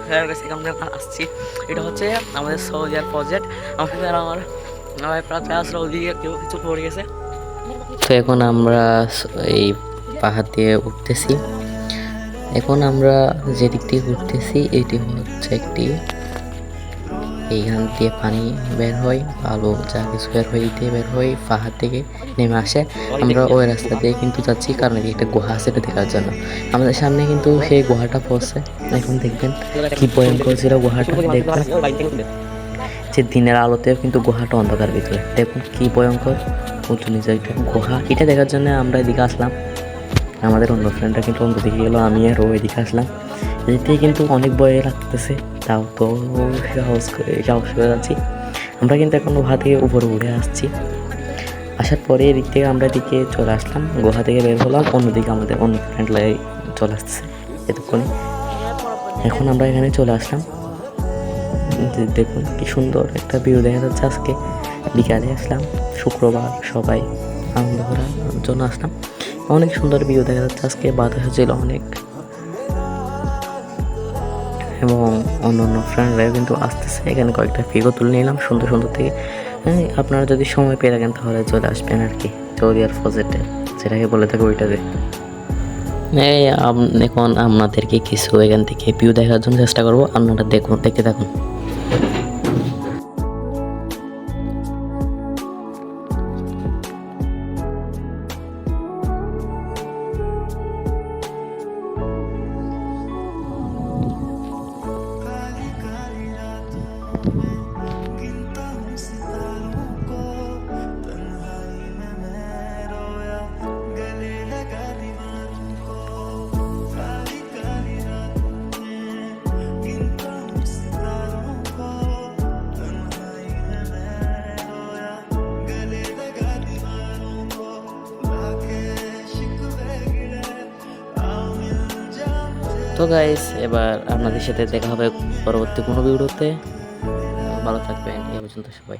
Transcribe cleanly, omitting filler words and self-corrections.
ভাইয়ের কাছে আমরা আসছি। এটা হচ্ছে আমাদের সৌদিয়ার প্রজেক্ট। আমাকে আমার প্রায় ওদিকে কেউ কিছু পড়ে গেছে। তো এখন আমরা এই পাহাড় দিয়ে উঠতেছি। এখন আমরা যেদিক দিয়ে উঠতেছি এটি হচ্ছে একটি, এইখান দিয়ে পানি বের হয়, আলো যা কিছু বের হয় দিয়ে বের হয়, পাহাড় থেকে নেমে আসে। আমরা ওই রাস্তা দিয়ে কিন্তু যাচ্ছি, কারণ একটা গুহা আছে এটা দেখার জন্য। আমাদের সামনে কিন্তু সেই গুহাটা পড়ছে। এখন দেখবেন কি ভয়ঙ্কর ছিল গুহাটা। দেখবেন যে দিনের আলোতেও কিন্তু গুহাটা অন্ধকার ভিতরে, দেখুন কি ভয়ঙ্কর উঁচু নিচে একটা গুহা। এটা দেখার জন্য আমরা এদিকে আসলাম। আমাদের অন্য ফ্রেন্ডরা কিন্তু অন্যদিকে গেলো, আমি আরও এদিকে আসলাম। এদিকে কিন্তু অনেক ভয় লাগতেছে, তাও তো সাহস করে যাচ্ছি। আমরা কিন্তু এখন গুহা থেকে উপরে উঠে আসছি। আসার পরে এদিক থেকে আমরা এদিকে চলে আসলাম, গুহা থেকে বের হলাম। অন্যদিকে আমাদের অন্য ফ্রেন্ড লাই চলে আসতেছে এতক্ষণে। এখন আমরা এখানে চলে আসলাম। দেখুন কি সুন্দর একটা ভিউ দেখা যাচ্ছে। আজকে বিকালে আসলাম, শুক্রবার, সবাই আনন্দ করার জন্য আসলাম। অনেক সুন্দর ভিউ দেখা যাচ্ছে আজকে, বাতাস ছিল অনেক, এবং অন্য অন্য ফ্রেন্ডরাও কিন্তু আসতেছে। এখানে কয়েকটা পিকও তুলে নিলাম সুন্দর সুন্দর থেকে। আপনারা যদি সময় পেয়ে থাকেন তাহলে চলে আসবেন আর কি, সৌদিয়ার প্রজেক্টে যেটাকে বলে থাকে ওইটাতে। এখন আপনাদেরকে কিছু এখান থেকে ভিউ দেখার জন্য চেষ্টা করবো, আপনারা দেখতে থাকুন। তো গাইস, এবার আপনাদের সাথে দেখা হবে পরবর্তী কোনো ভিডিওতে। ভালো থাকবেন, এই পর্যন্ত সবাই।